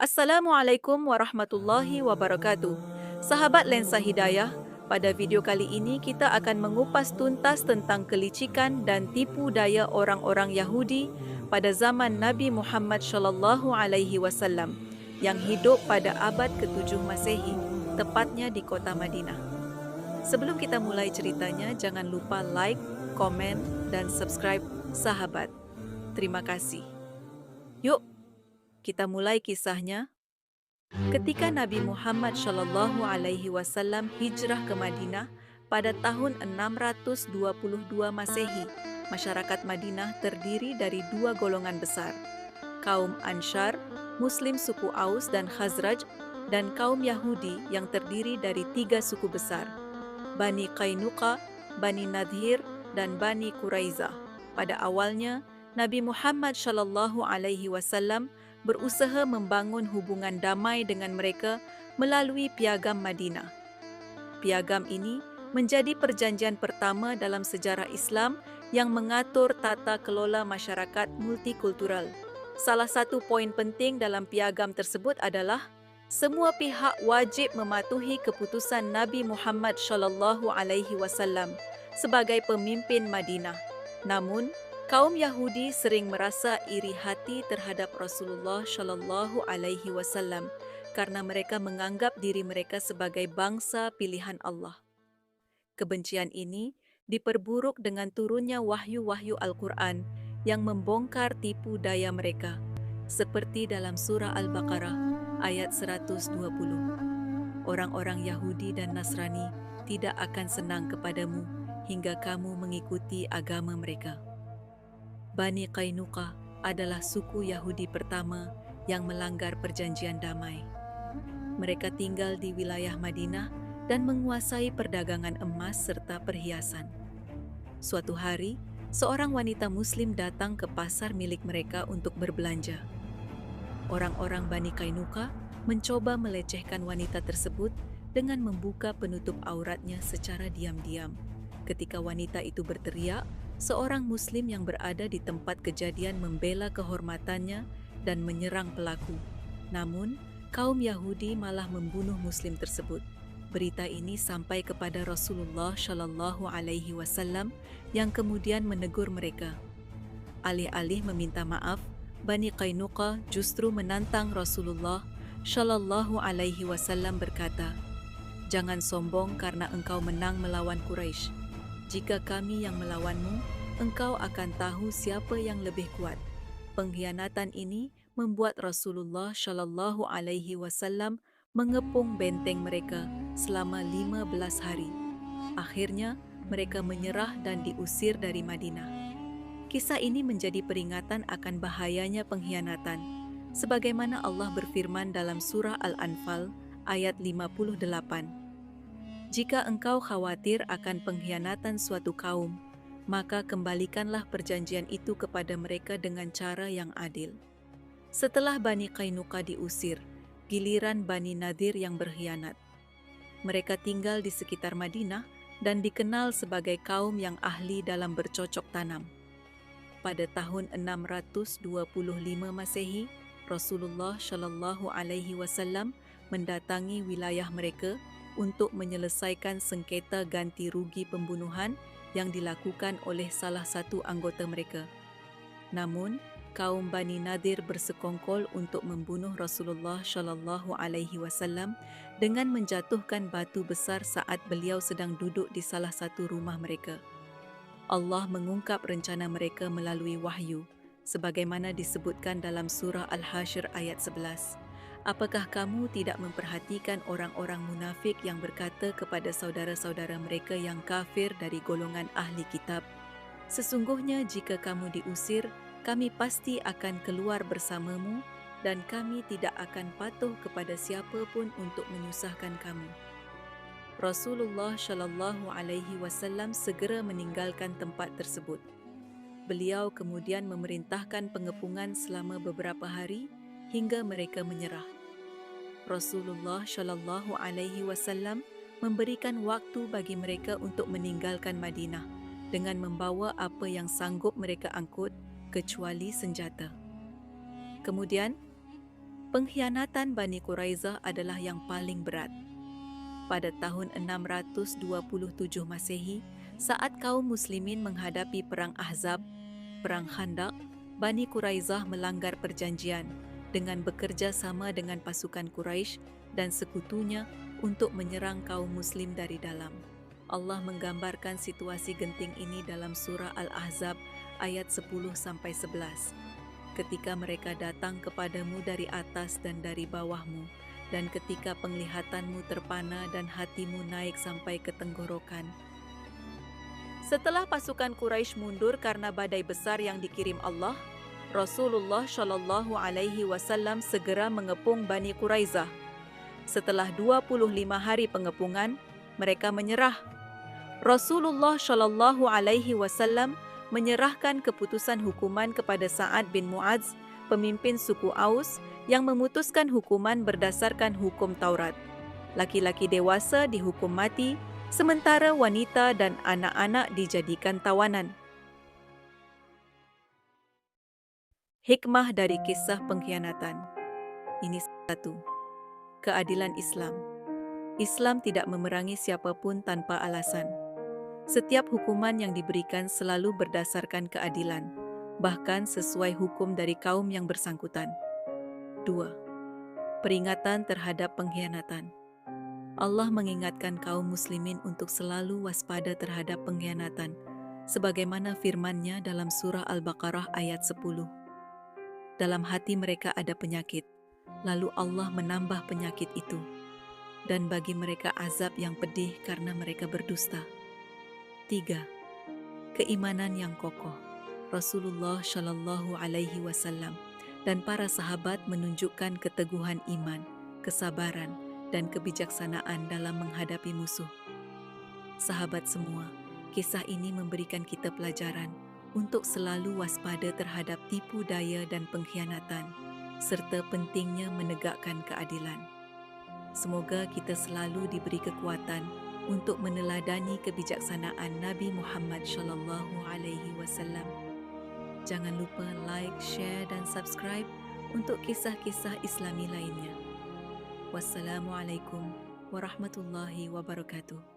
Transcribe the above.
Assalamualaikum warahmatullahi wabarakatuh. Sahabat Lensa Hidayah, pada video kali ini kita akan mengupas tuntas tentang kelicikan dan tipu daya orang-orang Yahudi pada zaman Nabi Muhammad sallallahu alaihi wasallam yang hidup pada abad ke-7 Masehi, tepatnya di kota Madinah. Sebelum kita mulai ceritanya, jangan lupa like, komen, dan subscribe sahabat. Terima kasih. Yuk, kita mulai kisahnya. Ketika Nabi Muhammad sallallahu alaihi wasallam hijrah ke Madinah pada tahun 622 Masehi, masyarakat Madinah terdiri dari dua golongan besar, kaum Anshar, Muslim suku Aus dan Khazraj, dan kaum Yahudi yang terdiri dari tiga suku besar, Bani Qainuqa, Bani Nadhir, dan Bani Quraizah. Pada awalnya, Nabi Muhammad sallallahu alaihi wasallam berusaha membangun hubungan damai dengan mereka melalui Piagam Madinah. Piagam ini menjadi perjanjian pertama dalam sejarah Islam yang mengatur tata kelola masyarakat multikultural. Salah satu poin penting dalam piagam tersebut adalah semua pihak wajib mematuhi keputusan Nabi Muhammad sallallahu alaihi wasallam sebagai pemimpin Madinah. Namun, kaum Yahudi sering merasa iri hati terhadap Rasulullah sallallahu alaihi wasallam karena mereka menganggap diri mereka sebagai bangsa pilihan Allah. Kebencian ini diperburuk dengan turunnya wahyu-wahyu Al-Quran yang membongkar tipu daya mereka, seperti dalam surah Al-Baqarah ayat 120. Orang-orang Yahudi dan Nasrani tidak akan senang kepadamu hingga kamu mengikuti agama mereka. Bani Qainuqa adalah suku Yahudi pertama yang melanggar perjanjian damai. Mereka tinggal di wilayah Madinah dan menguasai perdagangan emas serta perhiasan. Suatu hari, seorang wanita Muslim datang ke pasar milik mereka untuk berbelanja. Orang-orang Bani Qainuqa mencoba melecehkan wanita tersebut dengan membuka penutup auratnya secara diam-diam. Ketika wanita itu berteriak, seorang Muslim yang berada di tempat kejadian membela kehormatannya dan menyerang pelaku. Namun, kaum Yahudi malah membunuh Muslim tersebut. Berita ini sampai kepada Rasulullah sallallahu alaihi wasallam yang kemudian menegur mereka. Alih-alih meminta maaf, Bani Qainuqa justru menantang Rasulullah sallallahu alaihi wasallam berkata, "Jangan sombong karena engkau menang melawan Quraisy. Jika kami yang melawanmu, engkau akan tahu siapa yang lebih kuat." Pengkhianatan ini membuat Rasulullah sallallahu alaihi wasallam mengepung benteng mereka selama 15 hari. Akhirnya, mereka menyerah dan diusir dari Madinah. Kisah ini menjadi peringatan akan bahayanya pengkhianatan, sebagaimana Allah berfirman dalam surah Al-Anfal ayat 58. Jika engkau khawatir akan pengkhianatan suatu kaum, maka kembalikanlah perjanjian itu kepada mereka dengan cara yang adil. Setelah Bani Qainuqa diusir, giliran Bani Nadhir yang berkhianat. Mereka tinggal di sekitar Madinah dan dikenal sebagai kaum yang ahli dalam bercocok tanam. Pada tahun 625 Masehi, Rasulullah sallallahu alaihi wasallam mendatangi wilayah mereka untuk menyelesaikan sengketa ganti rugi pembunuhan yang dilakukan oleh salah satu anggota mereka. Namun, kaum Bani Nadhir bersekongkol untuk membunuh Rasulullah sallallahu alaihi wasallam dengan menjatuhkan batu besar saat beliau sedang duduk di salah satu rumah mereka. Allah mengungkap rencana mereka melalui wahyu, sebagaimana disebutkan dalam surah Al-Hasyr ayat 11. Apakah kamu tidak memperhatikan orang-orang munafik yang berkata kepada saudara-saudara mereka yang kafir dari golongan ahli kitab, "Sesungguhnya jika kamu diusir, kami pasti akan keluar bersamamu dan kami tidak akan patuh kepada siapa pun untuk menyusahkan kamu." Rasulullah sallallahu alaihi wasallam segera meninggalkan tempat tersebut. Beliau kemudian memerintahkan pengepungan selama beberapa hari hingga mereka menyerah. Rasulullah sallallahu alaihi wasallam memberikan waktu bagi mereka untuk meninggalkan Madinah dengan membawa apa yang sanggup mereka angkut kecuali senjata. Kemudian, Pengkhianatan Bani Quraizah adalah yang paling berat. Pada tahun 627 Masehi, saat kaum muslimin menghadapi perang Ahzab, perang Khandaq, Bani Quraizah melanggar perjanjian dengan bekerja sama dengan pasukan Quraisy dan sekutunya untuk menyerang kaum muslim dari dalam. Allah menggambarkan situasi genting ini dalam surah Al-Ahzab ayat 10-11. Ketika mereka datang kepadamu dari atas dan dari bawahmu, dan ketika penglihatanmu terpana dan hatimu naik sampai ke tenggorokan. Setelah pasukan Quraisy mundur karena badai besar yang dikirim Allah, Rasulullah Shallallahu Alaihi Wasallam segera mengepung Bani Quraizah. Setelah 25 hari pengepungan, mereka menyerah. Rasulullah Shallallahu Alaihi Wasallam menyerahkan keputusan hukuman kepada Sa'ad bin Mu'adz, pemimpin suku Aus, yang memutuskan hukuman berdasarkan hukum Taurat. Laki-laki dewasa dihukum mati, sementara wanita dan anak-anak dijadikan tawanan. Hikmah dari kisah pengkhianatan. Ini 1. Keadilan Islam. Islam tidak memerangi siapapun tanpa alasan. Setiap hukuman yang diberikan selalu berdasarkan keadilan, bahkan sesuai hukum dari kaum yang bersangkutan. 2. Peringatan terhadap pengkhianatan. Allah mengingatkan kaum muslimin untuk selalu waspada terhadap pengkhianatan, sebagaimana firman-Nya dalam surah Al-Baqarah ayat 10. Dalam hati mereka ada penyakit, lalu Allah menambah penyakit itu, dan bagi mereka azab yang pedih karena mereka berdusta. 3. Keimanan yang kokoh. Rasulullah Shallallahu Alaihi Wasallam dan para sahabat menunjukkan keteguhan iman, kesabaran, dan kebijaksanaan dalam menghadapi musuh. Sahabat semua, kisah ini memberikan kita pelajaran untuk selalu waspada terhadap tipu daya dan pengkhianatan, serta pentingnya menegakkan keadilan. Semoga kita selalu diberi kekuatan untuk meneladani kebijaksanaan Nabi Muhammad Shallallahu Alaihi Wasallam. Jangan lupa like, share dan subscribe untuk kisah-kisah Islami lainnya. Wassalamualaikum warahmatullahi wabarakatuh.